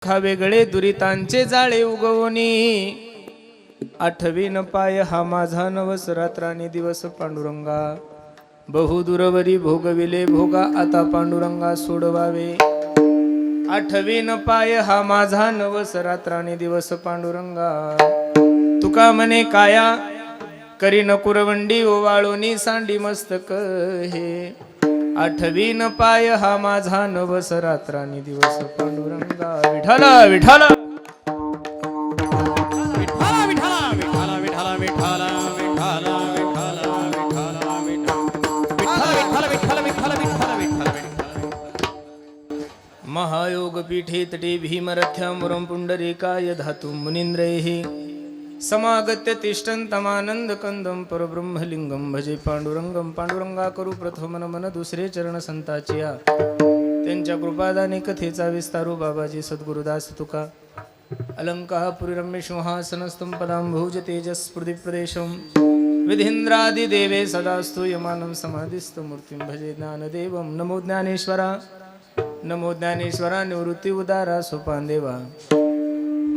वेगळे दुरितांचे जाळे उगवणी आठवीन पाय हा माझा नवस रात्रानी दिवस पांडुरंगा बहुदूरवरी भोगविले भोगा आता पांडुरंगा सोडवावे आठवीन पाय हा माझा नवस रात्रानी दिवस पांडुरंगा तुका मने काया करी न कुरवंडी ओवाळोनी सांडी मस्तक हे आठवीन पाय हा माझा नवस रात्रानी दिवस पांडुरंगा विठ्ठल विठ्ठल महायोग पीठे तटे भीमरथ्यामुरं पुंडरीकाय धातु मुनींद्रैः समागत्य तिष्ठन्तमानंद कंदम परब्रह्मलिंगम भजे पांडुरंगम पांडुरंगा करू प्रथम नमन दुसरे चरण संताचिया त्यांच्या कृपादाने कथेचा विस्तारू बाबाजी सद्गुरुदास तुका अलंकापुरी रम्य सिंहासनस्थं पदांभुज तेजस्फुर्ति प्रदेशम विधींद्रादि देवे सदास्तु यमानं समाधिस्थ मूर्तिं भजे ज्ञानदेवं नमो ज्ञानेश्वरा निवृत्ति उदारा सोपान देवा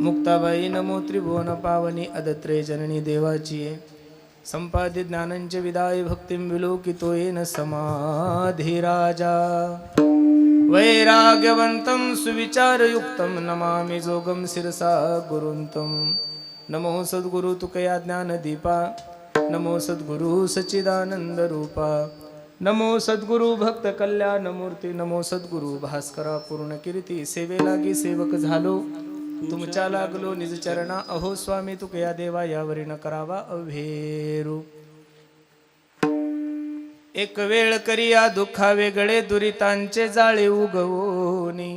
मुक्ताबाई नमो त्रिभुवन पावनी अदत्रे जननी देवाची संपादित ज्ञानंच विदाय भक्तिं विलोकितो येन समाधी राजा वैराग्यवंतं सुविचारयुक्तं नमामि जोगं शिरसा गुरुंतं नमो सद्गुरु तुकया ज्ञानदीपा नमो सद्गुरु सच्चिदानंद रूपा नमो सद्गुरु भक्त कल्याण मूर्ती नमो सद्गुरु भास्करा पूर्ण कीर्ती सेवे लागी सेवक झालो तुमच्या लागलो निज चरणा अहो स्वामी तुकया देवा यावरी न करावा अभेरू एक वेळ करिया दुःखा वेगळे दुरितांचे जाळे उगवोनी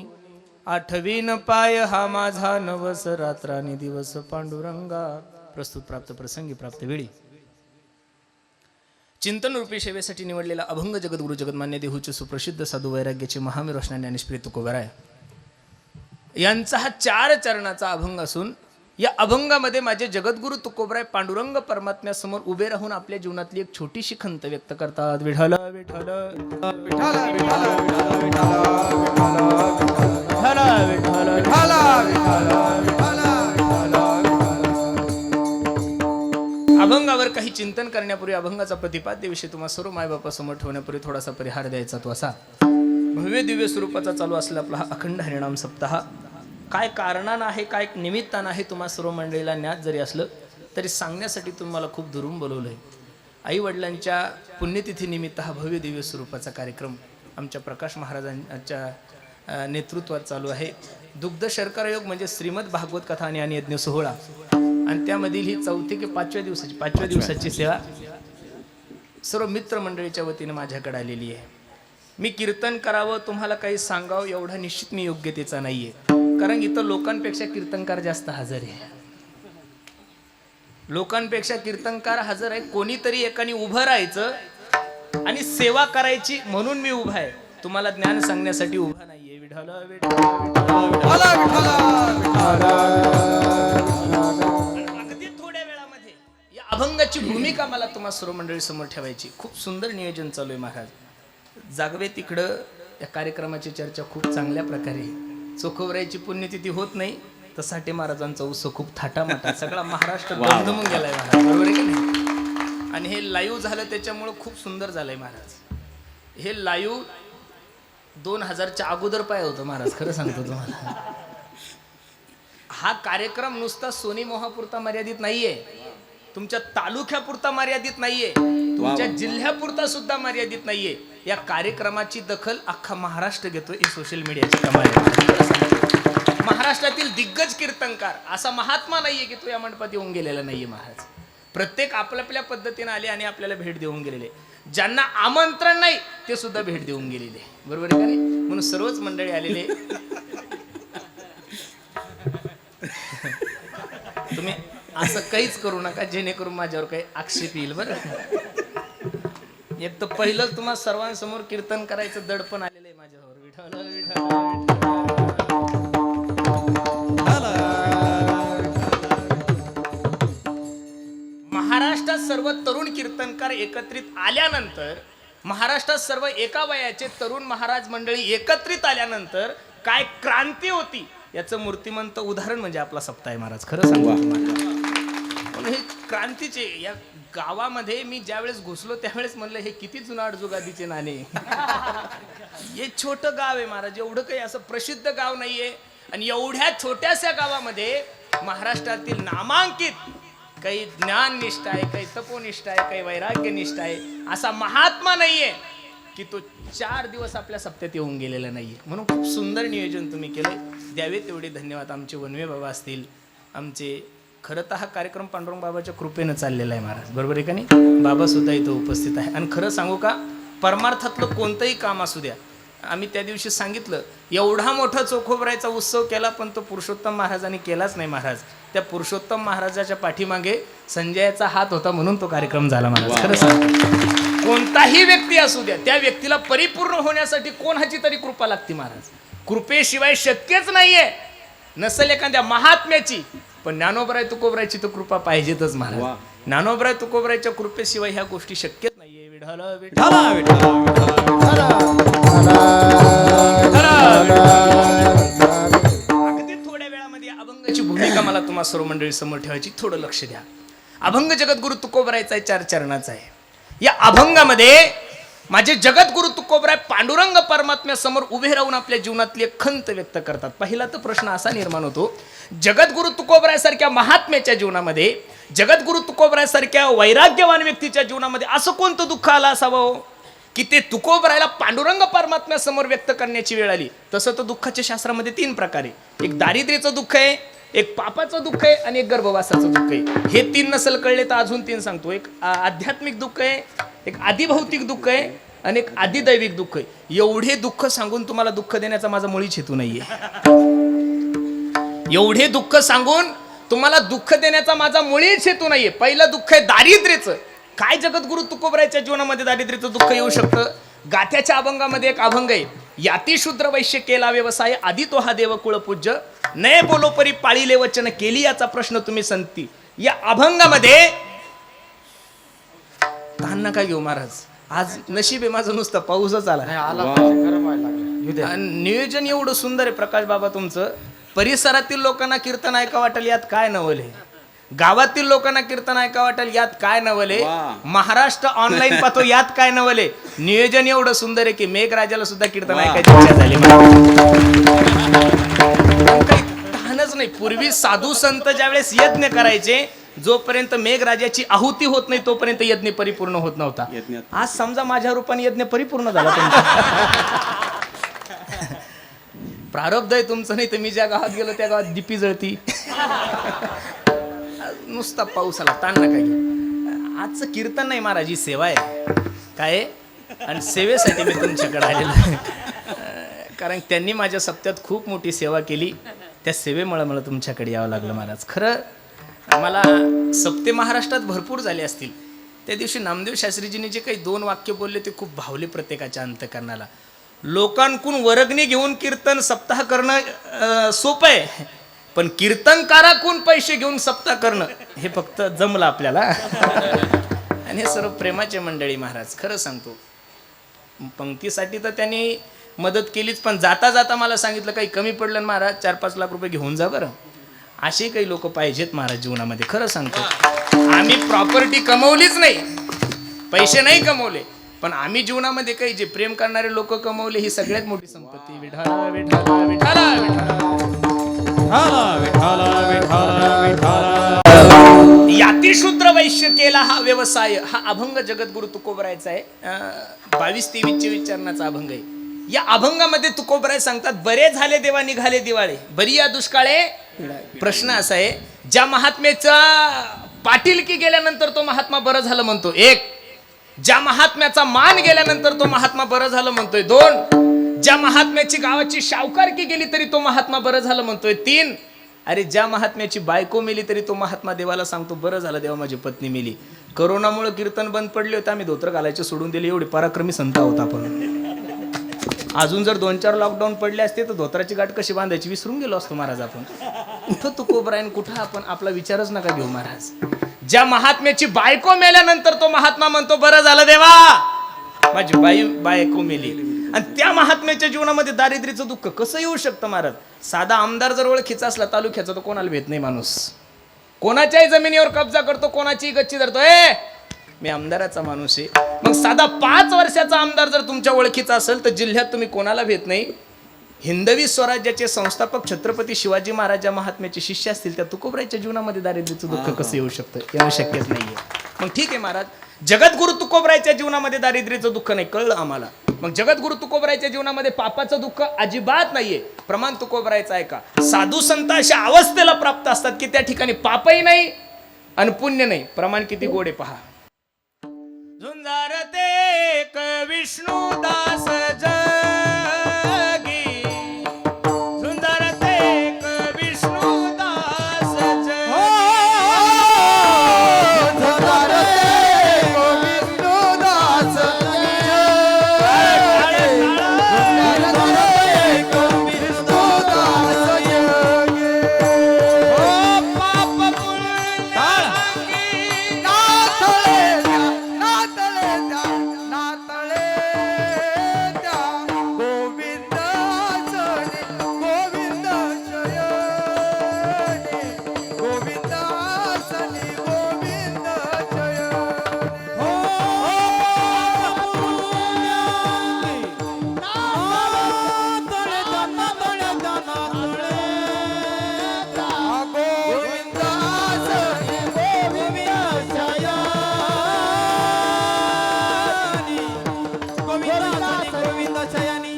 आठवीन पाय हा माझा नवस रात्रानी दिवस पांडुरंगा प्रस्तुत प्राप्त प्रसंगी प्राप्त वेळी चिंतन रूपी सेवेसाठी निवडलेला अभंग जगद्गुरु जगन्मान्य देहूचे सुप्रसिद्ध साधू वैराग्याचे महावीर रोषणाने आणि श्री तुकोबराय यांचा हा 4 चरणाचा अभंग असून या अभंगामध्ये माझे जगद्गुरु तुकोबराय पांडुरंग परमात्म्यासमोर उभे राहून आपल्या जीवनातली एक छोटीशी खंत व्यक्त करतात विठ्ठल विठ्ठल विठ्ठल अभंगावर काही चिंतन करण्यापूर्वी अभंगाचा प्रतिपाद्य विषय तुम्हा सर्व मायबापासमोर ठेवण्यापूर्वी थोडासा परिहार द्यायचा तो असा भव्य दिव्य स्वरूपाचा चालू असलेला आपला हा अखंड हरिनाम सप्ताह काय कारणानं आहे काय निमित्तानं आहे तुम्हा सर्व मंडळीला ज्ञात जरी असलं तरी सांगण्यासाठी तुम्हाला खूप दुरून बोलवलं आहे आई वडिलांच्या पुण्यतिथी निमित्त हा भव्य दिव्य स्वरूपाचा कार्यक्रम आमच्या प्रकाश महाराजांच्या नेतृत्वात चालू आहे दुग्ध शर्करा योग म्हणजे श्रीमद भागवत कथा आणि यज्ञ सोहळा आणि त्यामधील ही 4थी की 5व्या दिवसाची सेवा सर्व मित्र मंडळीच्या वतीने माझ्याकडे आलेली आहे मी कीर्तन करावं तुम्हाला काही सांगावं एवढा निश्चित मी योग्यतेचा नाहीये कारण इथं लोकांपेक्षा कीर्तनकार जास्त हजर आहे लोकांपेक्षा कीर्तनकार हजर आहे कोणीतरी एकाने उभं राहायचं आणि सेवा करायची म्हणून मी उभा आहे तुम्हाला ज्ञान सांगण्यासाठी उभा नाहीये विठ्ठल अगदी थोड्या वेळामध्ये या अभंगाची भूमिका मला तुम्हा सर्व मंडळी समोर ठेवायची खूप सुंदर नियोजन चालू आहे महाराज जागवे तिकडं या कार्यक्रमाची चर्चा खूप चांगल्या प्रकारे चोखवरायची पुण्यतिथी होत नाही तर साठे महाराजांचा उत्सव खूप थाटामाटा सगळा महाराष्ट्र दमदमून गेलाय महाराज बरोबर आहे की नाही आणि हे लाईव्ह झालं त्याच्यामुळं खूप सुंदर झालंय महाराज हे लाईव्ह 2000च्या अगोदर पाय होतं महाराज खरं सांगतो तुम्हाला हा कार्यक्रम नुसता सोनी मोहापुरता मर्यादित नाहीये तुमच्या तालुक्यापुरता मर्यादित नाहीये तुमच्या जिल्ह्यापुरता सुद्धा मर्यादित नाहीये या कार्यक्रमाची दखल अख्खा महाराष्ट्र घेतोय ही सोशल मीडियाची कमाल आहे महाराष्ट्रातील दिग्गज कीर्तनकार असा महात्मा नाहीये की तो या मंडपात येऊन गेलेला नाहीये महाराज प्रत्येक आपल्या पद्धतीने आले आणि आपल्याला भेट देऊन गेलेले ज्यांना आमंत्रण नाही ते सुद्धा भेट देऊन गेलेले बरोबर आहे का नाही म्हणून सर्वच मंडळी आलेले तुम्ही असं काहीच करू नका जेणेकरून माझ्यावर काही आक्षेप येईल बरं एक तर पहिलंच तुम्हाला सर्वांसमोर कीर्तन करायचं दडपण आलेलं आहे माझ्यावर विठ्ठल विठ्ठल महाराष्ट्रात सर्व तरुण कीर्तनकार एकत्रित आल्यानंतर महाराष्ट्रात सर्व एका वयाचे तरुण महाराज मंडळी एकत्रित आल्यानंतर काय क्रांती होती याचं मूर्तिमंत उदाहरण म्हणजे आपला सप्ताह आहे महाराज. खरं सांगू तुम्हाला, म्हणून हे क्रांतीचे या गावामध्ये मी ज्यावेळेस घुसलो त्यावेळेस म्हणलं हे किती जुनाट जुगादीचे नाणे. हे छोटं गाव आहे महाराज, एवढं काही असं प्रसिद्ध गाव नाहीये, आणि एवढ्या छोट्याशा गावामध्ये महाराष्ट्रातील नामांकित काही ज्ञाननिष्ठ आहे, काही तपोनिष्ठ आहे, काही वैराग्यनिष्ठ आहे, असा महात्मा नाहीये की तो 4 दिवस आपल्या सप्त्यात येऊन गेलेला नाहीये. म्हणून खूप सुंदर नियोजन तुम्ही केलंय, द्यावे तेवढे धन्यवाद. आमचे वनवे बाबा असतील, आमचे खरं तर हा कार्यक्रम पांडुरंग बाबाच्या कृपेनं चाललेला आहे महाराज, बरोबर आहे का नाही? बाबा सुद्धा इथं उपस्थित आहे. आणि खरं सांगू का, परमार्थातलं कोणतंही काम असू द्या, आम्ही त्या दिवशी सांगितलं, एवढा मोठा चोखोबरायचा उत्सव केला पण तो पुरुषोत्तम महाराजांनी केलाच नाही महाराज. त्या पुरुषोत्तम महाराजाच्या पाठीमागे संजयाचा हात होता म्हणून तो कार्यक्रम झाला महाराज. खरं सांगतो, कोणताही व्यक्ती असू द्या, त्या व्यक्तीला परिपूर्ण होण्यासाठी कोणाची तरी कृपा लागते महाराज. कृपेशिवाय शक्यच नाहीये. नसेल एखाद्या महात्म्याची, पण ज्ञानोबराय तुकोबरायची तो कृपा पाहिजेतच महाराज. ज्ञानोबराय तुकोबरायच्या कृपेशिवाय ह्या गोष्टी शक्यच नाहीये. विठ्ठल अगदी थोड्या वेळामध्ये अभंगाची भूमिका मला तुम्हा सर्व मंडळी समोर ठेवायची. थोडं लक्ष द्या. अभंग जगद्गुरु तुकोबरायचा आहे, 4 चरणाचा आहे. या अभंगामध्ये माझे जगद्गुरु तुकोबराय पांडुरंग परमात्म्यासमोर उभे राहून आपल्या जीवनातली एक खंत व्यक्त करतात. पहिला तर प्रश्न असा निर्माण होतो, जगद्गुरु तुकोबराय सारख्या महात्म्याच्या जीवनामध्ये, जगद्गुरु तुकोबराय सारख्या वैराग्यवान व्यक्तीच्या जीवनामध्ये असं कोणतं दुःख आलं असावं की ते तुकोबरायला पांडुरंग परमात्म्यासमोर व्यक्त करण्याची वेळ आली. तसं तर दुःखाच्या शास्त्रामध्ये 3 प्रकार आहे. एक दारिद्र्याचं दुःख आहे, एक पापाचं दुःख आहे, आणि एक गर्भवासाचं दुःख आहे. हे 3 नसल कळले तर अजून 3 सांगतो. एक आध्यात्मिक दुःख आहे, एक आदिभौतिक दुःख आहे, आणि एक आदिदैविक दुःख आहे. एवढे दुःख सांगून तुम्हाला दुःख देण्याचा माझा मुळीच हेतू नाहीये. एवढे दुःख सांगून तुम्हाला दुःख देण्याचा माझा मुळीच हेतू नाहीये. पहिलं दुःख आहे दारिद्र्याचं. काय जगद्गुरु तुकोबरायच्या जीवनामध्ये दारिद्र्याचं दुःख येऊ शकतं? गाथ्याच्या अभंगामध्ये एक अभंग आहे, याती शूद्र वैश्य केला व्यवसाय, आधी तो हा देव कुळ पूज्य, नये बोलो परी पाळीले वचन केली, याचा प्रश्न तुम्ही संती. या अभंगामध्ये ताण नका घेऊ महाराज, आज नशीब आहे माझं नुसतं पाऊसच आला. नियोजन एवढं सुंदर आहे प्रकाश बाबा तुमचं. परिसरातील लोकांना कीर्तन ऐका वाटेल यात काय नवले, गावातील लोकांना कीर्तन ऐका वाटेल यात काय नवले, महाराष्ट्र ऑनलाईन पाहतो यात काय नवले. नियोजन एवढं सुंदर आहे की मेघराजाला सुद्धा कीर्तन ऐकायची इच्छा झाली. काही तहानच नाही. पूर्वी साधू संत ज्यावेळेस यज्ञ करायचे, जोपर्यंत मेघराजाची आहुती होत नाही तोपर्यंत यज्ञ परिपूर्ण होत नव्हता. आज समजा माझ्या रूपाने यज्ञ परिपूर्ण झाला. प्रारब्ध आहे तुमचं, नाही तर मी ज्या गावात गेलो त्या गावात दिपी जळती. नुसता पाऊस आला, ताण नका घे. आजचं कीर्तन नाही महाराज, ही सेवा आहे. काय? आणि सेवेसाठी मी तुमच्याकडे आलेलो आहे. कारण त्यांनी माझ्या सप्त्यात खूप मोठी सेवा केली. त्या सेवेमुळे मला तुमच्याकडे यावं लागलं महाराज. खरं मला सप्ते महाराष्ट्रात भरपूर झाले असतील. त्या दिवशी नामदेव शास्त्रीजींनी जे काही 2 वाक्य बोलले ते खूप भावले प्रत्येकाच्या अंतःकरणाला. लोकांकून वर्गणी घेऊन कीर्तन सप्ताह करणं सोपं आहे, पण कीर्तनकाराकून पैसे घेऊन सप्ताह करणं हे फक्त जमलं आपल्याला. आणि हे सर्व प्रेमाचे मंडळी महाराज. खरं सांगतो, पंक्तीसाठी तर त्यांनी मदत केलीच, पण जाता जाता मला सांगितलं काही कमी पडलं महाराज, 4-5 लाख रुपये घेऊन जा बरं. असे काही लोक पाहिजेत महाराज जीवनामध्ये. खरं सांगतो, आम्ही प्रॉपर्टी कमवलीच नाही, पैसे नाही कमवले, पण आम्ही जीवनामध्ये काही जे प्रेम करणारे लोक कमवले ही सगळ्यात मोठी संपत्ती. विठाला विठाला विठाला विठाला. यातिशूद्र वैश्य केला हा व्यवसाय. हा अभंग जगद्गुरु तुकोबरायचा आहे. 22-23 चरणाचा अभंग आहे. या अभंगामध्ये तुकोबराय सांगतात, बरे झाले देवा निघाले दिवाळे, बरी या दुष्काळे. प्रश्न असा आहे, ज्या महात्म्याचा पाटीलकी गेल्यानंतर तो महात्मा बरं झालं म्हणतो. 1. ज्या महात्म्याचा मान गेल्यानंतर तो महात्मा बरं झालं म्हणतोय. 2. ज्या महात्म्याची गावाची शावकारकी गेली तरी तो महात्मा बरं झालं म्हणतोय. 3. अरे ज्या महात्म्याची बायको मेली तरी तो महात्मा देवाला सांगतो, बरं झालं देवा माझी पत्नी मेली. करोनामुळे कीर्तन बंद पडले होते, आम्ही धोत्र घालायचे सोडून दिले. एवढे पराक्रमी संत आहोत आपण. अजून जर 2-4 लॉकडाऊन पडले असते तर धोत्राची गाठ कशी बांधायची विसरून गेलो असतो महाराज आपण. कुठं तुकोबराय कुठं आपण, आपला विचारच नका घेऊ महाराज. ज्या महात्म्याची बायको मेल्यानंतर तो महात्मा म्हणतो, बरं झालं देवा माझी बायको मेली. आणि त्या महात्म्याच्या जीवनामध्ये दारिद्र्याचं दुःख कसं येऊ शकतं महाराज? साधा आमदार जर ओळखीचा असला तालुक्याचा तर कोणाला भेट नाही माणूस, कोणाच्याही जमिनीवर कब्जा करतो, कोणाची गच्ची धरतो, मी आमदाराचा माणूस आहे. मग साधा 5 वर्षाचा आमदार जर तुमच्या ओळखीचा असेल तर जिल्ह्यात तुम्ही कोणाला भेट नाही. हिंदवी स्वराज्याचे संस्थापक छत्रपती शिवाजी महाराज महात्म्याचे शिष्य असतील त्या तुकोबरायच्या जीवनामध्ये दारिद्र्याचं दुःख कसं येऊ शकतं? येणं शक्यच नाहीये. मग ठीक आहे महाराज, जगद्गुरु तुकोबरायच्या जीवनामध्ये दारिद्र्याचं दुःख नाही, कळलं आम्हाला. मग जगद्गुरु तुकोबरायच्या जीवनामध्ये पापाचं दुःख अजिबात नाहीये. प्रमाण तुकोबरायचं आहे का? साधू संत अशा अवस्थेला प्राप्त असतात की त्या ठिकाणी पापही नाही आणि पुण्य नाही. प्रमाण किती गोडे पहा. झुंजारते एक विष्णुदास जगी, झुंजारते एक विष्णुदास जगी, झुंजारते एक विष्णुदास जगी, झुंजारते एक विष्णुदास जगी. ओ पाप पुण्यांगी नाथळे द्या, नाथळे द्या, नाथळे द्या. गोविंद जनी, गोविंद जयनी, गोविंद जनी, गोविंद जयनी. हो नाथळे द्या, नाथळे द्या, नाथळे द्या. गोविंद जनी, गोविंद जयनी, गोविंद जयनी.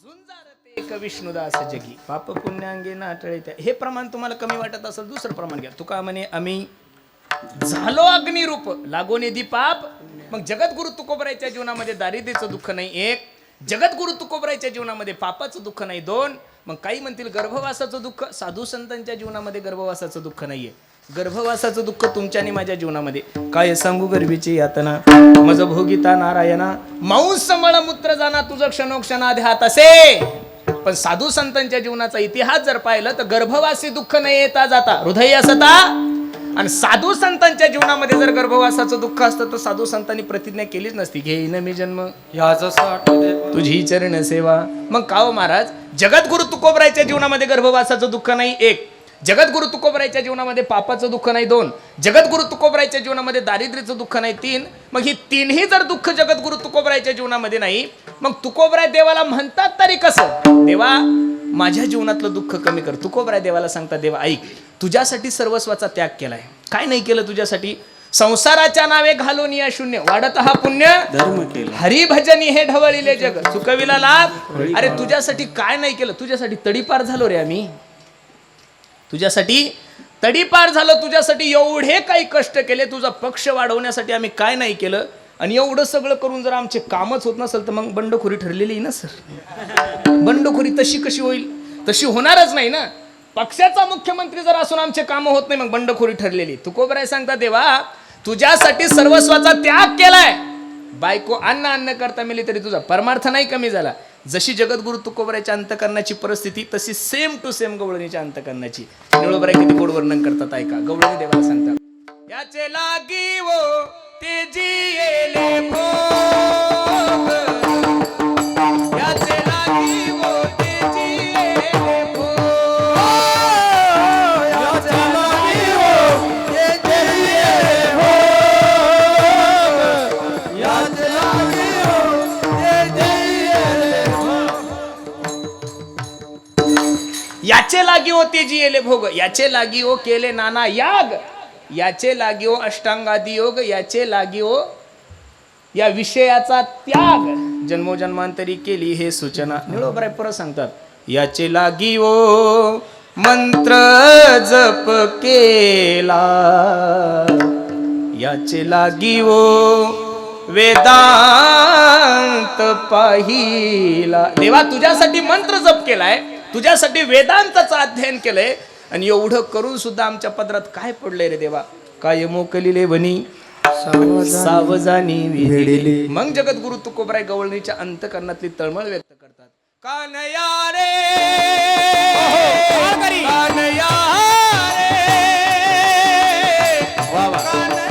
झुंजारते एक विष्णुदास जगी, पाप पुण्यांगे नाटळे त्या. हे प्रमाण तुम्हाला कमी वाटत असेल दुसरं प्रमाण घ्या. तुका म्हणे आम्ही झालो अग्निरूप लागो निधी पाप. मग जगद्गुरु तुकोबरायच्या जीवनामध्ये दारिद्र्याचं दुःख नाही, 1. जगद्गुरु तुकोबरायच्या जीवनामध्ये पापाचं दुःख नाही, 2. मग काही म्हणतील गर्भवासाचं दुःख. साधू संतांच्या जीवनामध्ये गर्भवासाचं दुःख नाहीये. गर्भवासाचं दुःख तुमच्या आणि माझ्या जीवनामध्ये. काय सांगू गर्भीची यातना, मज भोगिता नारायणा, मांस मळमूत्र जाना तुझं क्षणोक्षणात हात असे. पण साधू संतांच्या जीवनाचा इतिहास जर पाहिलं तर गर्भवासी दुःख न येता जाता हृदय असता. आणि साधू संतांच्या जीवनामध्ये जर गर्भवासाचं दुःख असतं तर साधू संतांनी प्रतिज्ञा केलीच नसती, घेईन मी जन्म तुझी चरण सेवा. मग का हो महाराज, जगद्गुरु तुकोबरायच्या जीवनामध्ये गर्भवासाचं दुःख नाही, 1. जगद्गुरु तुकोबरायच्या जीवनामध्ये पापाचं दुःख नाही, 2. जगद्गुरु तुकोबरायच्या जीवनामध्ये दारिद्र्याचं दुःख नाही, 3. मग ही तिन्ही जर दुःख जगद्गुरु तुकोबरायच्या जीवनामध्ये नाही, मग तुकोबराय देवाला म्हणतात तरी कसं? देवा माझ्या जीवनातलं दुःख कमी कर. तुकोबराय देवाला सांगतात, देवा ऐक, तुझ्यासाठी सर्वस्वाचा त्याग केलाय. काय नाही केलं तुझ्यासाठी? संसाराच्या नावे घालून या शून्य वाढत हा पुण्य धर्म केला, हरिभजनी हे ढवळिले जग चुकविला लाभ. अरे तुझ्यासाठी काय नाही केलं? तुझ्यासाठी तडीपार झालो रे आम्ही, तुझ्यासाठी तडीपार झालं, तुझ्यासाठी एवढे काही कष्ट केले, तुझा पक्ष वाढवण्यासाठी आम्ही काय नाही केलं. आणि एवढं सगळं करून जर आमचे कामच होत नसेल तर मग बंडखोरी ठरलेली आहे ना सर. बंडखोरी तशी कशी होईल? तशी होणारच नाही ना. पक्षाचा मुख्यमंत्री जर असून आमचे कामं होत नाही मग बंडखोरी ठरलेली. तुकोबराय सांगतात, देवा तुझ्यासाठी सर्वस्वाचा त्याग केलाय. बायको अन्न करता मिली तरी तुझा परमार्थ नाही कमी झाला. जशी जगद्गुरु तुकोबरायच्या अंतकरणाची परिस्थिती तशी सेम टू सेम गवळणीच्या अंतकरणाची. निळोबराय किती गोड वर्णन करतात ऐका. गवळणी देवाला सांगतात, याचे लागी वो ते जियेले भोग, याचे लागी वो ते जियेले भोग, याचे लागी हो ते जियेले भोग, याचे लागी हो ते जियेले भोग. याचे लागी हो ते जियेले भोग, याचे लागी हो केले नाना याग, याचे लागी हो अष्टांगादी योग, याचे लागी हो या विषयाचा त्याग, जन्मोजन्मांतरी केली हे सूचना. निळोबराय परत सांगतात, याचे लागी हो मंत्र जप केला, याचे लागी हो वेदांत पाहिला. देवा तुझ्यासाठी मंत्र जप केलाय, तुझ्यासाठी वेदांताचं अध्ययन केलंय, आणि एवढं करून सुद्धा आमच्या पदरात काय पडलंय रे देवा? काय मोकलिले वनी सावजानी विहिलेली. मग जगद्गुरु तुकोबराय गवळणीच्या अंतकरणातली तळमळ व्यक्त करतात. कानया रे कानया रे, कानया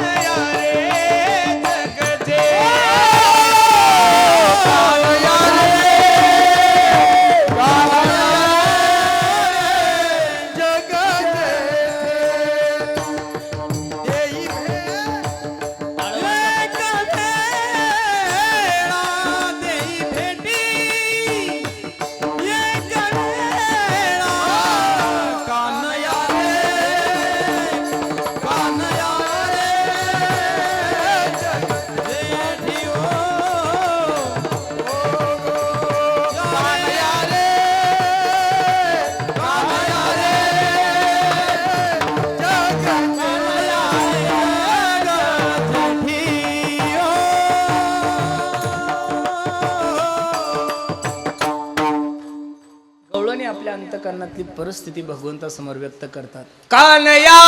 आपल्या अंतकरणातली परिस्थिती भगवंतासमोर व्यक्त करतात. कानया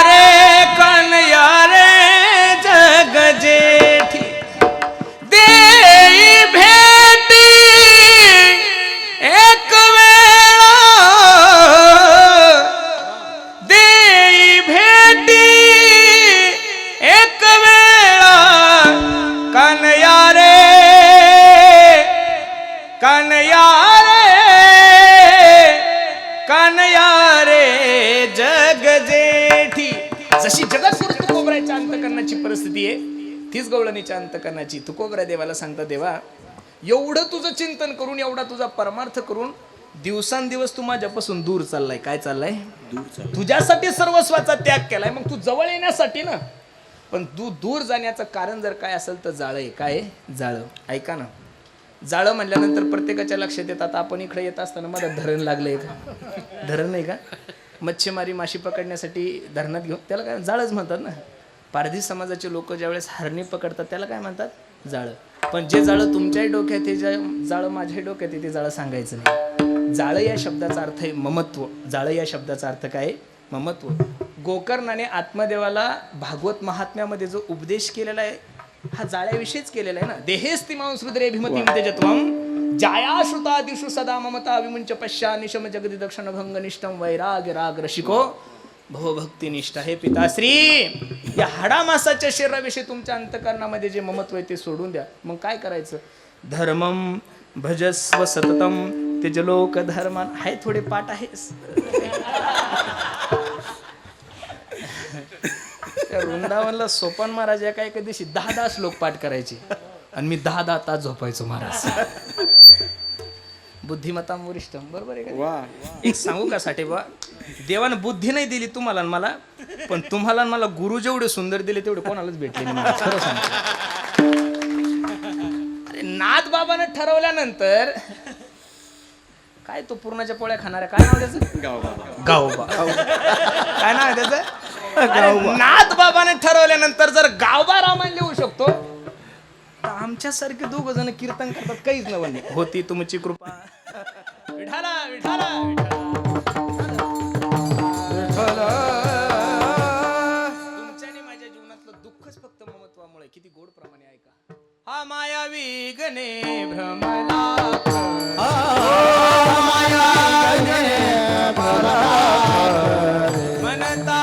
रे जग जेठी देई भेटी एक वेळा देई भेटी एक वेळा कानया रे जग जेठी. जशी जगतपुरुष तुकोबराच्या अंतकरणाची परिस्थिती आहे तीच गवळणीच्या अंतकरणाची. तुकोबरा देवाला सांगता, देवा एवढं तुझं चिंतन करून एवढा तुझा परमार्थ करून दिवसांदिवस तू माझ्यापासून दूर चाललाय. काय चाललाय? तुझ्यासाठी सर्वस्वाचा त्याग केलाय. मग तू जवळ येण्यासाठी ना, पण तू दूर जाण्याचं कारण जर काय असेल तर जाळं आहे. काय जाळं? ऐका ना, जाळं म्हणल्यानंतर प्रत्येकाच्या लक्षात येतात. आपण इकडे येत असताना मला धरण लागलंय का? धरण नाही का? मच्छीमारी माशी पकडण्यासाठी धरणात घेऊन त्याला काय जाळंच म्हणतात ना. पारधी समाजाचे लोक ज्यावेळेस हरणी पकडतात त्याला काय म्हणतात? जाळं. पण जे जाळं तुमच्याही डोक्यात आहे, जे जाळं माझ्याही डोक्यात आहे, ते जाळं सांगायचं नाही. जाळं या शब्दाचा अर्थ आहे ममत्व. जाळं या शब्दाचा अर्थ काय? ममत्व. गोकर्णाने आत्मदेवाला भागवत महात्म्यामध्ये जो उपदेश केलेला आहे हा जाळ्याविषयीच केलेला आहे ना. देहेस्ति मांसरुद्रे भीमतीं तेजत्वं जाया श्रुता दिशु सदा ममता विमुंच पश्या निशम जगदी दक्षिण भंग निष्ठम वैराग राग रसिको भवभक्ती निष्ठा. हे पिताश्री, या हाडामासाच्या शरीराविषयी तुमच्या अंतकरणामध्ये जे ममत्व आहे ते सोडून द्या. मग काय करायचं? धर्मम भजस्व सततम तेजलोक धर्मान. आहे थोडे पाठ आहे. त्या वृंदावनला सोपान महाराज एका एका दिवशी 10 श्लोक पाठ करायचे आणि मी 10 तास झोपायचो महाराज. बुद्धिमत्ता वरिष्ठ, बरोबर आहे का? एक सांगू का साठी बा, देवानं बुद्धी नाही दिली तुम्हाला आणि मला, पण तुम्हाला आणि मला गुरु जेवढे सुंदर दिले तेवढे कोणालाच भेटले नाही महाराज. खरं सांगतो. अरे नाथ बाबानं ठरवल्यानंतर काय तो पूर्णाच्या पोळ्या खाणार आहे, काय नाव त्याचं? गावबा. काय नाव आहे त्याचं? नाथ बाबाने ठरवल्यानंतर जर गावबा रामायण लिहू शकतो तर आमच्यासारखे 2 जण कीर्तन करतात काहीच नवं होती तुमची कृपा. विठाला विठाला तुमच्या आणि माझ्या जीवनातलं दुःखच फक्त ममत्वामुळे. किती गोड प्रमाणे ऐका. हा मायावी गणे भ्रमला मनता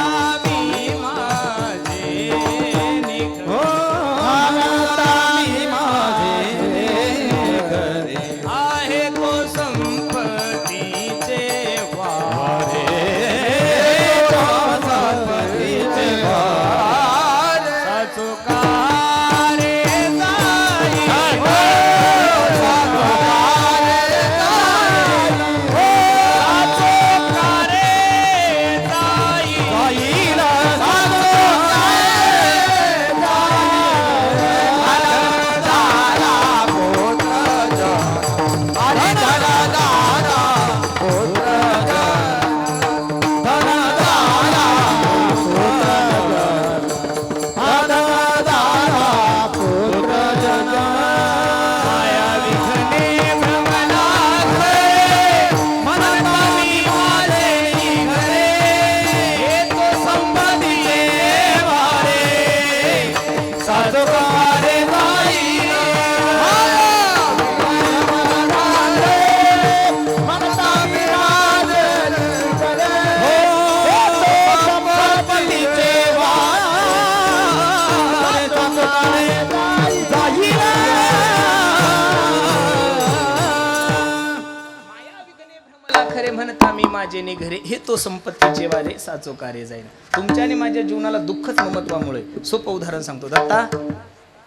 माझे नि घरे हे तो संपत्तीचे वारे साचो कार्य जाईल. तुमच्या आणि माझ्या जीवनाला दुःखच ममत्वामुळे. सोपं उदाहरण सांगतो. दत्ता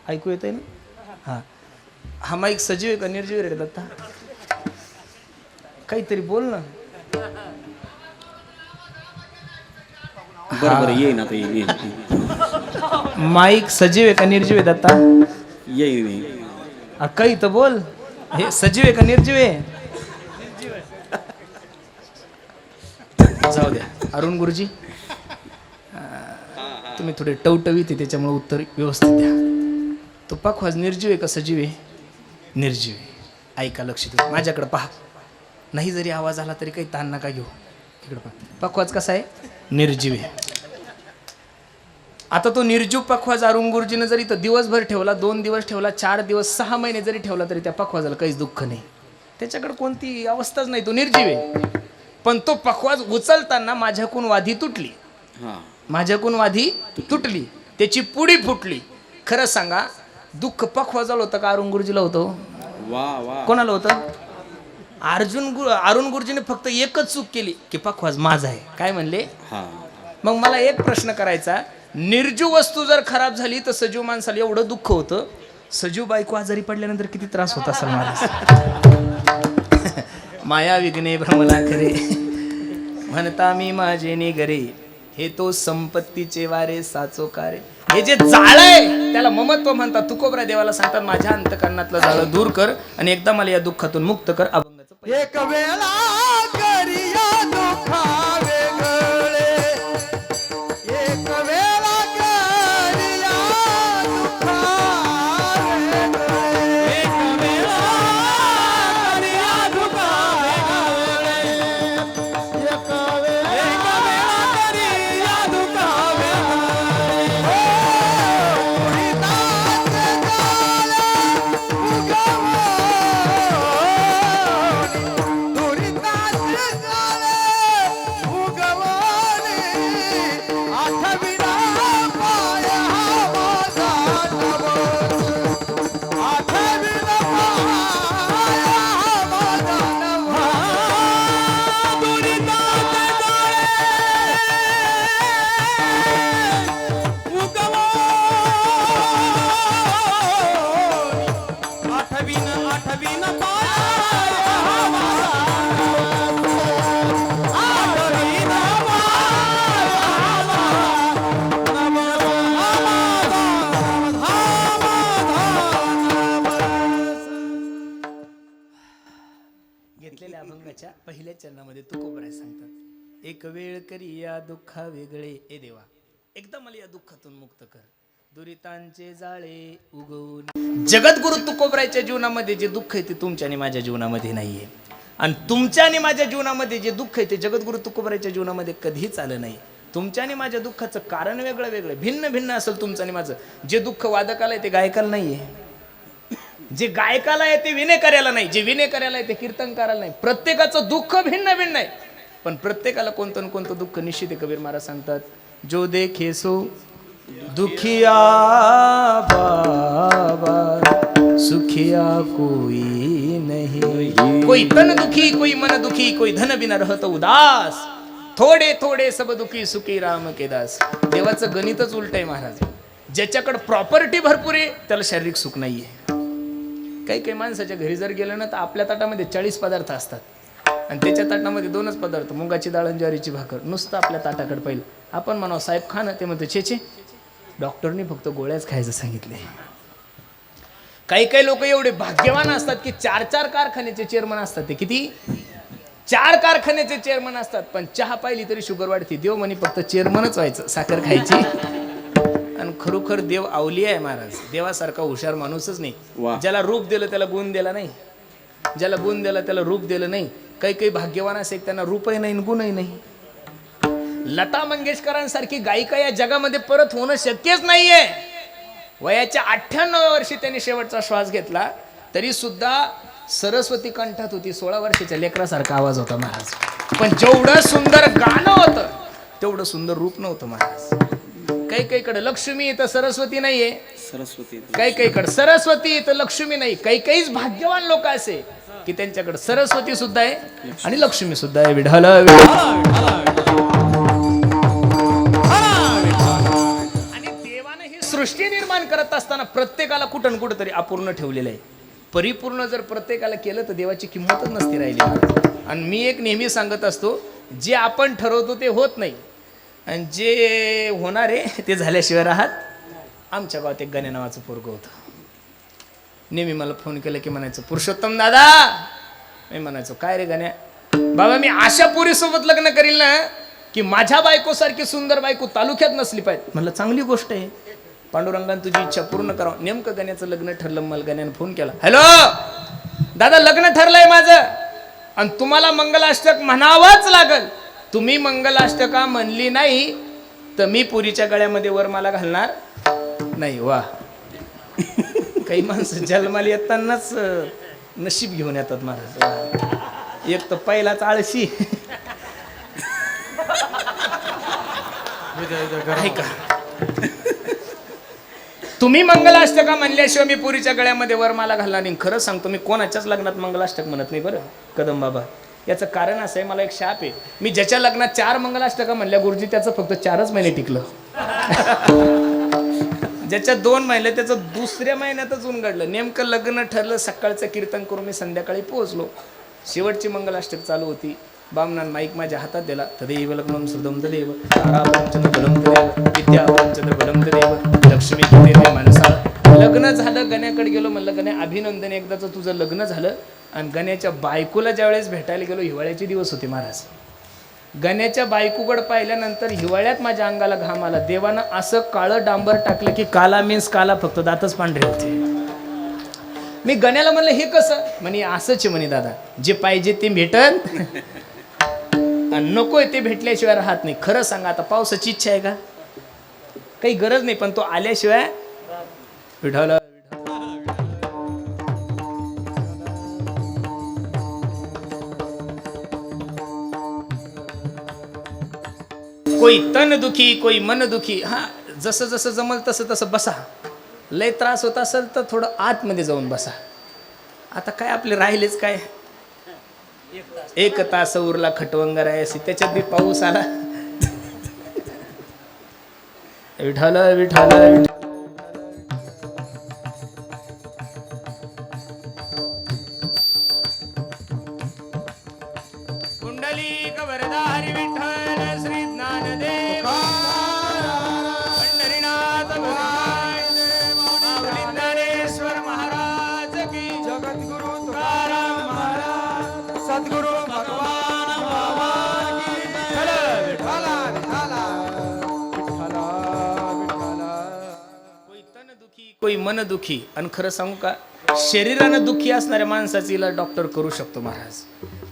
ऐकू येतंय ना? हा हा माईक सजीव आहे का निर्जीव रे दत्ता? काहीतरी बोल ना. बरोबर ये ना ते माईक सजीव आहे का निर्जीव आहे दत्ता? ये काही तर बोल. हे सजीव आहे का निर्जीव आहे? जाऊ द्या अरुण गुरुजी, तुम्ही थोडे टवटवीत आहे त्याच्यामुळे उत्तर व्यवस्थित द्या. तो पाखवाज निर्जीव आहे का सजीव आहे? निर्जीव आहे. ऐका, लक्ष देऊ, माझ्याकडे पहा. नाही जरी आवाज आला तरी काही ताण नका घेऊ. इकडे पहा, पखवाज कसा आहे? निर्जीव आहे. आता तो निर्जीव पखवाज अरुण गुरुजीनं जरी तो दिवसभर ठेवला, 2 दिवस ठेवला, 4 दिवस, 6 महिने जरी ठेवला तरी त्या पखवाजाला काहीच दुःख नाही. त्याच्याकडे कोणती अवस्थाच नाही, तो निर्जीव आहे. पण तो पखवाज उचलताना माझ्याकडून वाधी तुटली, हा माझ्याकडून वाधी तुटली, त्याची पुडी फुटली. खरं सांगा, दुःख पखवाजाला होतं का अरुण गुरुजीला होतं? वा वा. कोणाला होतं? अरुण गुरुजीने फक्त एकच चूक केली की पखवाज माझा आहे. काय म्हणले? हा मग मला एक प्रश्न करायचा, निर्जीव वस्तू जर खराब झाली तर सजीव माणसाला एवढं दुःख होतं, सजीव बायको आजारी पडल्यानंतर किती त्रास होत असेल मला. माया विघ्ने भ्रमला खरे, म्हणता मी माझे निगरे, हे तो संपत्तीचे वारे साचो कारे. हे जे जाळ आहे त्याला ममत्व म्हणतात. तुकोबरा देवाला सांगतात, माझ्या अंतकरणातलं जाळ दूर कर आणि एकदा मला या दुःखातून मुक्त कर. अभंगाचं एक वेळा करिया दुःखा वेगळे, एक वेळा करिया दुःखा वेगळे, एक वेळा करिया दुःखा वेगळे, एक वेळा करिया दुःखा वेगळे. घेतलेल्या अभंगाच्या पहिल्या चरणामध्ये तुकोबराय सांगतात, एक वेळ करी या दुःखा वेगळे, ए देवा एकदा मला या दुःखातून मुक्त कर, दुरितांचे जाळे उगवून. जगद्गुरु तुकोबरायच्या जीवनामध्ये जे दुःख आहे ते तुमच्या आणि माझ्या जीवनामध्ये नाहीये, आणि तुमच्या आणि माझ्या जीवनामध्ये जे दुःख आहे ते जगद्गुरु तुकोबरायच्या जीवनामध्ये कधीच आलं नाही. तुमच्या आणि माझ्या दुःखाचं कारण वेगळं वेगळं, भिन्न भिन्न असेल तुमचं आणि माझं. जे दुःख वादकाला आहे ते गायकाला नाहीये, जे गायकाला आहे ते विनेकऱ्याला नाही, जे विनेकऱ्याला आहे ते कीर्तनकाराला नाही. प्रत्येकाचं दुःख भिन्न भिन्न आहे, पण प्रत्येकाला कोणतं ना कोणतं दुःख निश्चित आहे. कबीर महाराज सांगतात, जो देखे सो दुखिया बाबा, सुखिया कोई नहीं. कोई तन दुखी, कोई मन दुखी, कोई धन बिना रहत उदास, थोडे थोडे सब दुखी सुखी राम के दास. देवाचं गणितच उलट आहे महाराज. ज्याच्याकडे प्रॉपर्टी भरपूर आहे त्याला शारीरिक सुख नाहीये. काही काही माणसाच्या घरी जर गेलं ना तर आपल्या ताटामध्ये 40 पदार्थ असतात आणि त्याच्या ताटामध्ये 2च पदार्थ, मुगाची डाळ आणि ज्वारीची भाकर. नुसतं आपल्या ताटाकडे पाहिलं, आपण म्हणावं साहेब खा ना, ते म्हणतो छे डॉक्टरनी फक्त गोळ्याच खायचं सांगितले. काही काही लोक एवढे भाग्यवान असतात की 4-4 कारखान्याचे चेअरमन असतात. ते किती? 4 कारखान्याचे चेअरमन असतात, पण चहा पाहिली तरी शुगर वाढते. देव म्हणे फक्त चेअरमनच व्हायचं, साखर खायची. आणि खरोखर देव अवली आहे महाराज. देवासारखा हुशार माणूसच नाही. ज्याला रूप दिलं त्याला गुण दिला नाही, ज्याला गुण दिला त्याला रूप दिलं नाही. काही काही भाग्यवान असे त्यांना रूपही नाही गुणही नाही. लता मंगेशकरांसारखी गायिका या जगामध्ये परत होणं शक्यच नाहीये. वयाच्या 98व्या वर्षी त्यांनी शेवटचा श्वास घेतला, तरी सुद्धा सरस्वती कंठात होती. 16 वर्षाच्या लेकरासारखा आवाज होता महाराज. पण जेवढं सुंदर गाणं होतं तेवढं सुंदर रूप नव्हतं महाराज. काही काहीकडे लक्ष्मी तर सरस्वती नाहीये, सरस्वती. काही काहीकडे सरस्वती तर लक्ष्मी नाही. काही काहीच भाग्यवान लोक असे की त्यांच्याकडे सरस्वती सुद्धा आहे आणि लक्ष्मी सुद्धा आहे. विढाल आणि देवाने ही सृष्टी निर्माण करत असताना प्रत्येकाला कुठं ना कुठं तरी अपूर्ण ठेवलेलं आहे. परिपूर्ण जर प्रत्येकाला केलं तर देवाची किंमतच नसती राहिली. आणि मी एक नेहमी सांगत असतो, जे आपण ठरवतो ते होत नाही आणि जे होणार आहे ते झाल्याशिवाय राहत. आमच्या गावात एक गण्या नावाचं पोरगं होतं. नेहमी मला फोन केला की म्हणायचं, पुरुषोत्तम दादा. मी म्हणायचो, काय रे गण्या? बाबा मी अशा पोरीसोबत लग्न करील ना की माझ्या बायकोसारखी सुंदर बायको तालुक्यात नसली पाहिजे. म्हणलं चांगली गोष्ट आहे, पांडुरंगाने तुझी इच्छा पूर्ण करावं. नेमकं गण्याचं लग्न ठरलं. मला गण्यानं फोन केला, हॅलो दादा लग्न ठरलंय माझं आणि तुम्हाला मंगलाष्टक म्हणावंच लागल. तुम्ही मंगलाष्टका म्हणली नाही तर मी पुरीच्या गळ्यामध्ये वरमाला घालणार नाही. वा काही माणसं जन्माला येतानाच नशीब घेऊन येतात महाराज. एक तर पहिलाच आळशी. ऐका, तुम्ही मंगलाष्टका म्हणल्याशिवाय मी पुरीच्या गळ्यामध्ये वरमाला घालणार नाही. खरं सांगतो मी कोणाच्याच लग्नात मंगलाष्टक म्हणत नाही बरं कदम बाबा. याचं कारण असं आहे, मला एक शाप आहे. मी ज्याच्या लग्नात 4 मंगलाष्टका म्हणल्या गुरुजी त्याचं फक्त 4च महिने टिकलं. ज्याच्या 2 महिने त्याचं दुसऱ्या महिन्यातच उलगडलं. नेमकं लग्न ठरलं, सकाळचं कीर्तन करून मी संध्याकाळी पोहोचलो. शेवटची मंगलाष्टक चालू होती. बामणान माईक माझ्या हातात दिला. तदेव लग्नम सुदम तदेव तारापंचंद्र बलम तदेव विद्यापंचंद्र बलम तदेव लक्ष्मी तदेव मानसा. लग्न झालं. गण्याकडे गेलो, म्हणलं गण्या अभिनंदन, एकदाचं तुझं लग्न झालं. आणि गण्याच्या बायकोला ज्यावेळेस भेटायला गेलो, हिवाळ्याचे दिवस होते महाराज. गण्याच्या बायकोकडे पाहिल्यानंतर हिवाळ्यात माझ्या अंगाला घाम आला. देवानं असं काळं डांबर टाकलं की काला मीन्स काला, फक्त दातच पांढरे होते. मी गण्याला म्हणलं हे कसं? म्हणे असंच आहे म्हणे दादा, जे पाहिजे ते भेटन आणि नकोय ते भेटल्याशिवाय राहत नाही. खरं सांगा, आता पावसाची इच्छा आहे का? काही गरज नाही, पण तो आल्याशिवाय विठवला. कोई तन दुखी, कोई मन दुखी. हा, जसं जसं जमल तसं तसं बसा. लय त्रास होत असेल तर थोडं आतमध्ये जाऊन बसा. आता काय आपले राहिलेच काय, 1 तास उरला खटवंगर आहे अशी, त्याच्यात बी पाऊस आला. विठाल विठाल विठाल. कुंडलिक वरदारी विठ्ठल श्री ज्ञानदेव पंढरीनाथ भगवान माऊली ज्ञानेश्वर महाराज की, जगद्गुरु तुकाराम महाराज, सद्गुरु भगवान बाबा की जय. विठ्ठला विठ्ठला विठ्ठला विठ्ठला. कोई तन दुखी, कोई मन दुखी. आणि खरं सांगू का, शरीरानं दुखी असणाऱ्या माणसाची इलाज डॉक्टर करू शकतो महाराज.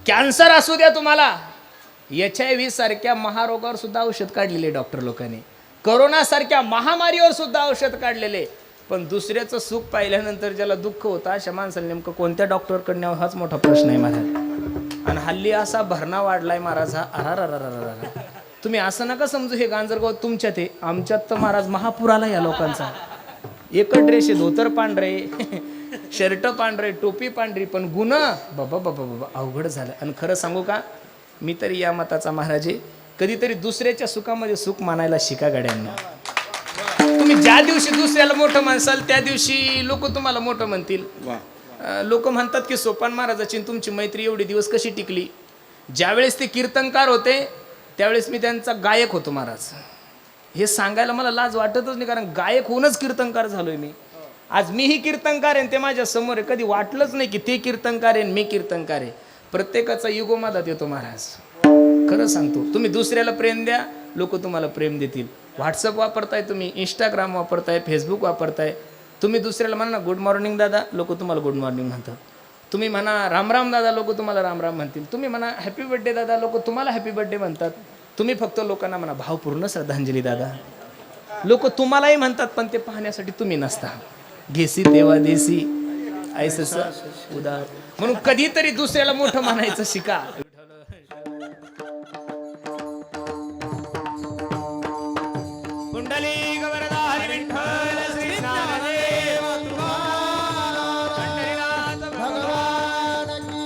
कॅन्सर असू द्या तुम्हाला, HIV सारख्या महारोगावर सुद्धा औषध काढलेले डॉक्टर लोकांनी, कोरोना सारख्या महामारीवर सुद्धा औषध काढलेले. पण दुसऱ्याचं सुख पाहिल्यानंतर ज्याला दुःख होतं अशा माणसाला नेमकं कोणत्या डॉक्टरकडे न्यावं हाच मोठा प्रश्न आहे महाराज. आणि हल्ली असा भरणा वाढलाय महाराज हा, अरा. तुम्ही असं नका समजू हे गांजरगाव तुमच्यात आहे, आमच्यात तर महाराज महापूर आला या लोकांचा. एकच ड्रेस आहे, धोतर पांढरे, शर्ट पांढरे, टोपी पांढरी, पण गुन्हा बाबा बाबा बाबा अवघड झालं. आणि खरं सांगू का, मी तरी या मताचा महाराज आहे, कधीतरी दुसऱ्याच्या सुखामध्ये सुख मानायला शिका गड्यांना. तुम्ही ज्या दिवशी दुसऱ्याला मोठं मानसाल त्या दिवशी लोक तुम्हाला मोठं म्हणतील. लोक म्हणतात की सोपान महाराजाची तुमची मैत्री एवढे दिवस कशी टिकली. ज्यावेळेस ते कीर्तनकार होते त्यावेळेस मी त्यांचा गायक होतो महाराज. हे सांगायला मला लाज वाटतच नाही, कारण गायक होऊनच कीर्तनकार झालोय मी. आज मीही कीर्तनकार आहे, ते माझ्या समोर आहे. कधी वाटलंच नाही की ते कीर्तनकार आहे मी कीर्तनकार आहे. प्रत्येकाचा युगो मधात येतो महाराज. खरं सांगतो, तुम्ही दुसऱ्याला प्रेम द्या, लोक तुम्हाला प्रेम देतील. व्हॉट्सअप वापरताय तुम्ही, इंस्टाग्राम वापरताय, फेसबुक वापरताय. तुम्ही दुसऱ्याला म्हणा गुड मॉर्निंग दादा, लोक तुम्हाला गुड मॉर्निंग म्हणतात. तुम्ही म्हणा राम राम दादा, लोक तुम्हाला राम राम म्हणतील. तुम्ही म्हणा हॅपी बर्थडे दादा, लोक तुम्हाला हॅपी बर्थडे म्हणतात. तुम्ही फक्त लोकांना म्हणा भावपूर्ण श्रद्धांजली दादा, लोक तुम्हालाही म्हणतात, पण ते पाहण्यासाठी तुम्ही नसता. घेसी तेव्हा देसी ऐसस उदार. म्हणून कधीतरी दुसऱ्याला मोठं म्हणायचं शिका. कुंडलिक वरदारी विठ्ठल श्री ज्ञानदेव पंढरीनाथ भगवान की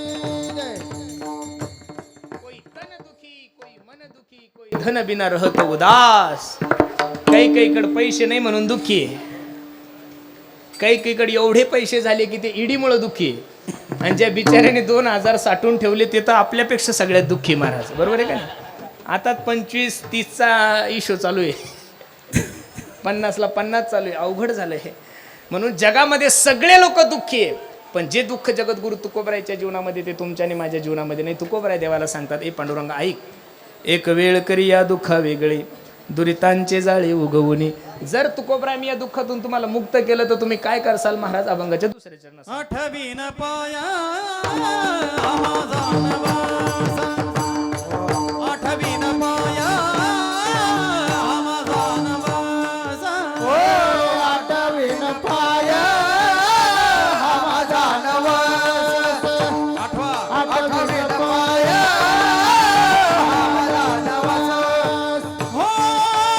जय. कोई तन दुखी, कोई मन दुखी, कोई धन बिना रहतो उदास. काही पैसे नाही म्हणून दुःखी आहे. काही एवढे पैसे झाले की ते ईडीमुळे दुःखी आहे. आणि ज्या बिचाऱ्याने 2000 साठवून ठेवले ते तर आपल्यापेक्षा सगळ्यात दुःखी महाराज. बरोबर आहे का? आता 25-30चा इशो चालू आहे, 50ला 50 चालू आहे. अवघड झालं हे. म्हणून जगामध्ये सगळे लोक दुःखी आहे, पण जे दुःख जगद्गुरु तुकोबरायच्या जीवनामध्ये ते तुमच्या आणि माझ्या जीवनामध्ये नाही. तुकोबराय देवाला सांगतात, ए पांडुरंगा ऐक, एक वेळ करी या दुःखा वेगळे, दुरितांचे जाळे उगवून. जर तुकोबरा मी या दुःखातून तुम्हाला मुक्त केलं तर तुम्ही काय करसाल महाराज अभंगाच्या दुसऱ्या चरणात. आठवीन पाया माझा नवास आठवीन पाया माझा नवास आठवीन पाया माझा नवास आठवीन पाया माझा नवास हो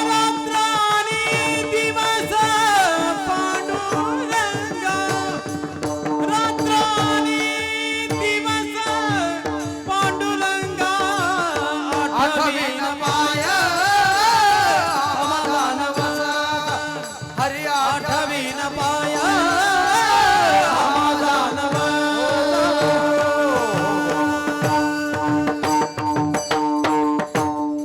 रात्रानी दिवस पांडुरंगा रात्रानी दिवस पांडुरंगा आठवीन पाया माझा नवास हरी आठवीन पाया माझा नवास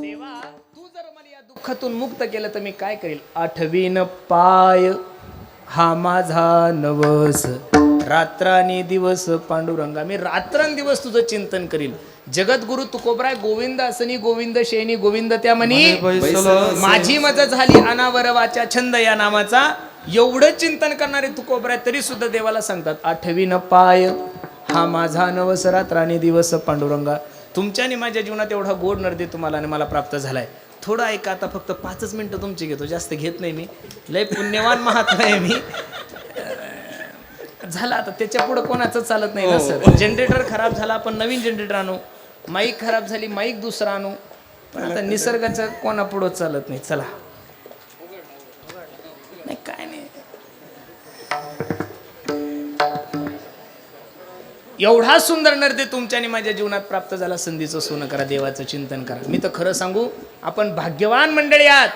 देवा तू जर मला या दुःखातून मुक्त केलं तर मी काय करेल. आठवीन पाय हा माझा नवस रात्रानी दिवस पांडुरंगा. मी रात्रंदिवस तुझं चिंतन करील. जगद्गुरु तुकोबराय गोविंद असनी गोविंद शेनी गोविंद त्या म्हणी माझी मज झाली अनावर वाचा छंद या नामाचा. एवढं चिंतन करणारे तुकोबराय तरी सुद्धा देवाला सांगतात आठवीन पाय हा माझा नवस रात्रानी दिवस पांडुरंगा. तुमच्याने माझ्या जीवनात एवढा गोड नर्दे तुम्हाला आणि मला प्राप्त झालाय. थोडं ऐका आता, फक्त 5 मिनिटं तुमची घेतो, जास्त घेत नाही मी. लय पुण्यवान महात्मा आहे मी. झालं आता, त्याच्या पुढे कोणाचं चालत नाही ना सर. जनरेटर खराब झाला, आपण नवीन जनरेटर आणू. माईक खराब झाली, माईक दुसरा आणू. पण आता निसर्गाचं कोणापुढं चालत नाही. चला नाही काय नाही. एवढा सुंदर नर्दे तुमच्याने माझ्या जीवनात प्राप्त झाला. संधीचं सोनं करा, देवाचं चिंतन करा. मी तर खरं सांगू, आपण भाग्यवान मंडळी आहात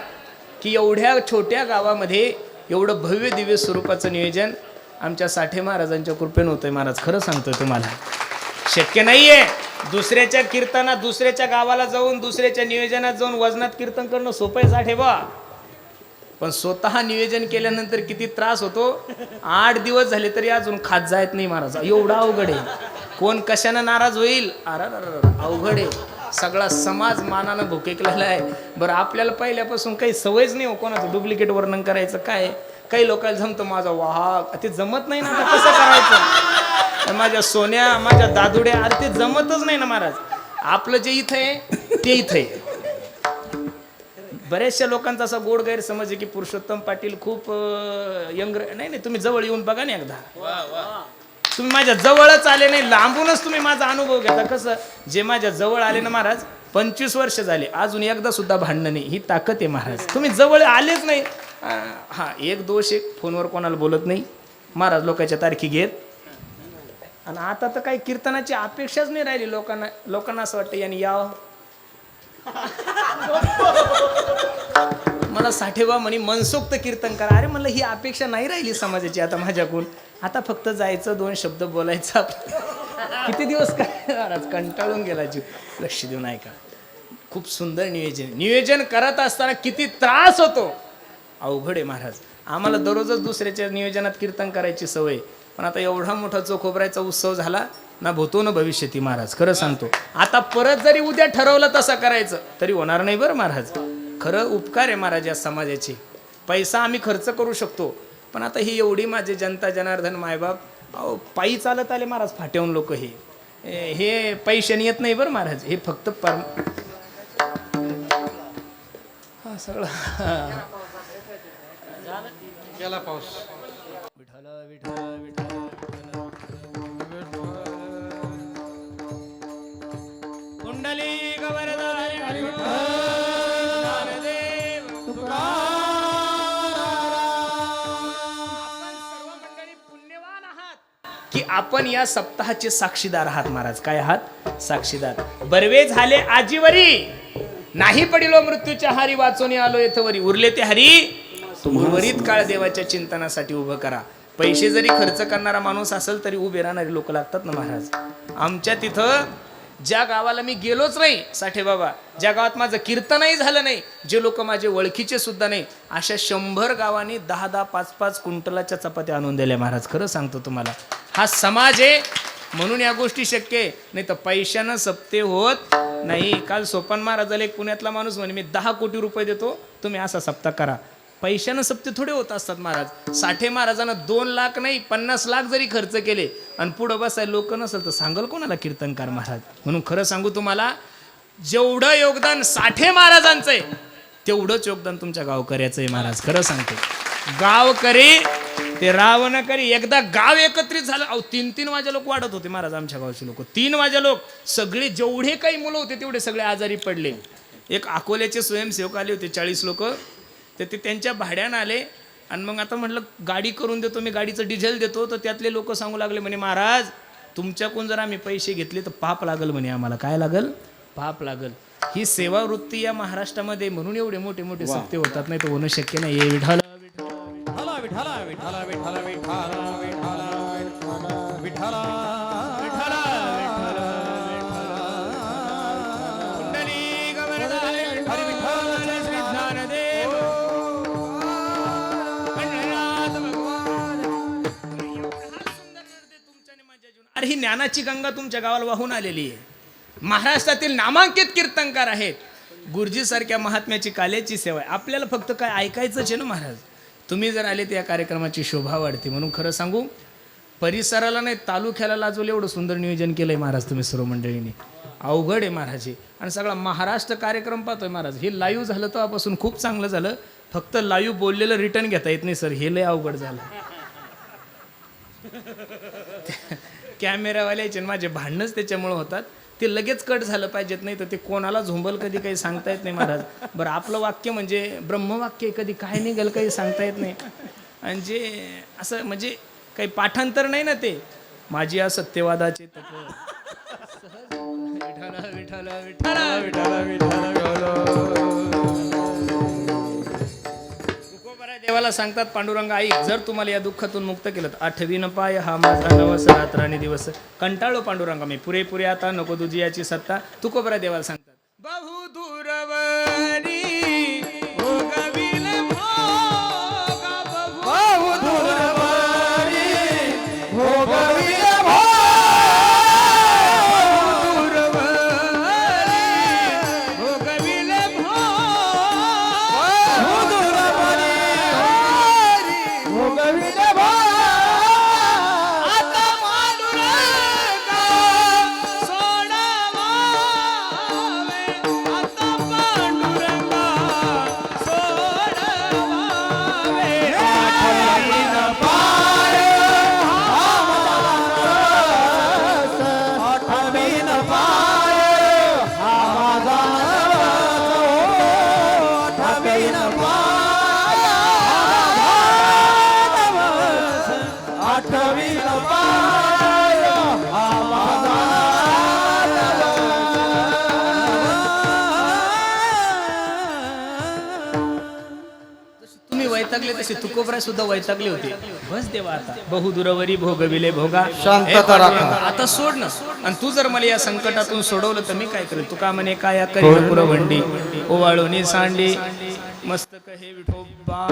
की एवढ्या छोट्या गावामध्ये एवढं भव्य दिव्य स्वरूपाचं नियोजन आमच्या साठे महाराजांच्या कृपेनं होतंय. महाराज खरं सांगतोय तुम्हाला, शक्य नाहीये. दुसऱ्याच्या कीर्तनात, दुसऱ्याच्या गावाला जाऊन, दुसऱ्याच्या नियोजनात जाऊन वजनात कीर्तन करणं सोपं आहे साठे बा. पण स्वतः नियोजन केल्यानंतर किती त्रास होतो. 8 दिवस झाले तरी अजून खात जायत नाही महाराज. एवढा अवघड आहे. कोण कशानं नाराज होईल, अवघड आहे. सगळा समाज मानानं भुकेकलेला आहे. बरं आपल्याला पहिल्यापासून काही सवयच नाही हो कोणाचं डुप्लिकेट वर्णन करायचं. काय काही लोकांना जमतं, माझा वाहक ते जमत नाही ना. आता कसं करायचं. माझ्या सोन्या, माझ्या दादुड्या, अरे ते जमतच नाही ना महाराज. आपलं जे इथं आहे ते इथं आहे. बऱ्याचशा लोकांचा असा गोड गैरसमज आहे की पुरुषोत्तम पाटील खूप यंग. नाही, तुम्ही जवळ येऊन बघा ना एकदा. तुम्ही माझ्या जवळच आले नाही, लांबूनच तुम्ही माझा अनुभव घेता. कसं जे माझ्या जवळ आले ना महाराज, 25 वर्ष झाले, अजून एकदा सुद्धा भांडणं नाही. ही ताकद आहे महाराज. तुम्ही जवळ आलेच नाही. हा एक दोष आहे, फोनवर कोणाला बोलत नाही महाराज, लोकांच्या तारखी घेत. आणि आता तर काही कीर्तनाची अपेक्षाच नाही राहिली लोकांना. लोकांना असं वाटतं यांनी यावं. मला साठेबा म्हणे मनसोक्त कीर्तन करा. अरे म्हणलं ही अपेक्षा नाही राहिली समाजाची आता माझ्याकडून. आता फक्त जायचं, 2 शब्द बोलायचा. किती दिवस काय महाराज कंटाळून गेला जीव. लक्ष देऊन ऐका. खूप सुंदर नियोजन करत असताना किती त्रास होतो. अवघड आहे महाराज. आम्हाला दररोजच दुसऱ्याच्या नियोजनात कीर्तन करायची सवय. पण आता एवढा मोठा चोखोबरायचा उत्सव झाला ना, भूतो न भविष्यती महाराज. खरं सांगतो, आता परत जरी उद्या ठरवलं तसं करायचं तरी होणार नाही बरं महाराज. खरं उपकार आहे महाराज या समाजाचे. पैसा आम्ही खर्च करू शकतो, पण आता ही एवढी माझे जनता जनार्दन मायबाप अहो पायी चालत आले महाराज फाट्याहून लोक. हे पैशाने येत नाही बरं महाराज. हे फक्त सगळं गेला पाऊस. विठ्ठल विठ्ठल विठ्ठल कुंडली गवरधारी ज्ञानदेव आपण सर्व मंडळी पुण्यवान आहात की आपण या सप्ताहाचे साक्षीदार आहात महाराज. काय आहात? साक्षीदार. बर्वे झाले आजीवरी, नाही पडिलो मृत्यूच्या हारी, वाचून आलो येथवरी. उरले ते हरी उर्वरित काळ देवाच्या चिंतनासाठी उभं करा. पैसे जरी खर्च करणारा माणूस असेल तरी उभे राहणारे लोक लागतात ना महाराज. आमच्या तिथं ज्या गावाला मी गेलोच नाही साठे बाबा, ज्या गावात माझं कीर्तनही झालं नाही, जे लोक माझे ओळखीचे सुद्धा नाही, अशा 100 गावांनी 10-10, 5-5 क्विंटलाच्या चपात्या आणून दिल्या महाराज. खरं सांगतो तुम्हाला, हा समाज आहे. म्हणून या गोष्टी शक्य आहे. नाही तर पैशानं सप्ते होत नाही. काल सोपान महाराजाला एक पुण्यातला माणूस म्हणे मी 10 कोटी रुपये देतो, तुम्ही असा सप्ताह करा. पैशानं सप्ते थोडे होत असतात महाराज. साठे महाराजांना 2 लाख नाही 50 लाख जरी खर्च केले आणि पुढं बसायला लोक नसेल तर सांगल कोणाला कीर्तनकार महाराज. म्हणून खरं सांगू तुम्हाला, जेवढं योगदान साठे महाराजांचं आहे तेवढंच योगदान तुमच्या गावकऱ्याचं आहे महाराज. खरं सांगते, गावकरी ते रावण करी. एकदा गाव एकत्रित झालं, 3-3 वाजे लोक वाढत होते महाराज. आमच्या गावचे लोक 3 वाजे लोक सगळे जेवढे काही मुलं होते तेवढे सगळे आजारी पडले. एक अकोल्याचे स्वयंसेवक आले होते 40 लोक, तर ते त्यांच्या भाड्यानं आले. आणि मग आता म्हटलं गाडी करून देतो मी, गाडीचं डिझेल देतो. तर त्यातले लोक सांगू लागले म्हणे महाराज तुमच्याकडून जर आम्ही पैसे घेतले तर पाप लागल म्हणे आम्हाला. काय लागल? पाप लागल. ही सेवा वृत्ती या महाराष्ट्रामध्ये, म्हणून एवढे मोठे मोठे सत्य होतात. नाही तर होणं शक्य नाही. हे विठ्ठल विठ्ठला विठ्ठला विठ्ठला विठ्ठला विठ्ठला विठ्ठला विठ्ठला अरे ही ज्ञानाची गंगा तुमच्या गावाला वाहून आलेली आहे. महाराष्ट्रातील नामांकित कीर्तनकार आहेत. गुरुजी सारख्या महात्म्याची काल्याची सेवा आहे. आपल्याला फक्त काय ऐकायचंच आहे ना महाराज. तुम्ही जर आले तर या कार्यक्रमाची शोभा वाढते. म्हणून खरं सांगू, परिसराला नाही तालुक्याला लाजवलं एवढं सुंदर नियोजन केलंय महाराज तुम्ही सर्व मंडळींनी. अवघड आहे महाराज हे. आणि सगळा महाराष्ट्र कार्यक्रम पाहतोय महाराज. हे लाईव्ह झालं तेव्हापासून खूप चांगलं झालं. फक्त लाईव्ह बोललेलं रिटर्न घेता येत नाही सर, हे लय अवघड झालं. कॅमेरावाल्याचे माझे भांडणच त्याच्यामुळे होतात. ते लगेच कट झालं पाहिजेत, नाही तर ते कोणाला झोंबल कधी काही सांगता येत नाही महाराज. बरं आपलं वाक्य म्हणजे ब्रह्मवाक्य, कधी काय निघेल काही सांगता येत नाही. आणि जे असं म्हणजे काही पाठांतर नाही ना ते. माझी या सत्यवादाचे तत्व. विठ्ठल विठ्ठल विठ्ठल विठ्ठल विठ्ठल. देवाला सांगतात पांडुरंगा ऐक, जर तुम्हाला या दुःखातून मुक्त केलं, 8वीन पाय हा माझा नवस रात्र आणि दिवस. कंटाळलो पांडुरंगा मी, पुरेपुरे आता नको तुझी याची सत्ता. तुकोबरा देवाला सांगतात बहु दूरवरी भोगविल भोगा, बहु दूरवरी भोगविल वैतागले तसे तुकोबराय सुद्धा वैतागले होते. बस देवा आता बहु दुरवरी भोगविले भोगा, शांतता राखा. आता सोड ना. आणि तू जर मला या संकटातून सोडवलं तर मी काय करेल. तुका म्हणे काया करी पुरवंडी ओवाळोनी सांडी मस्तक हे विठोबा.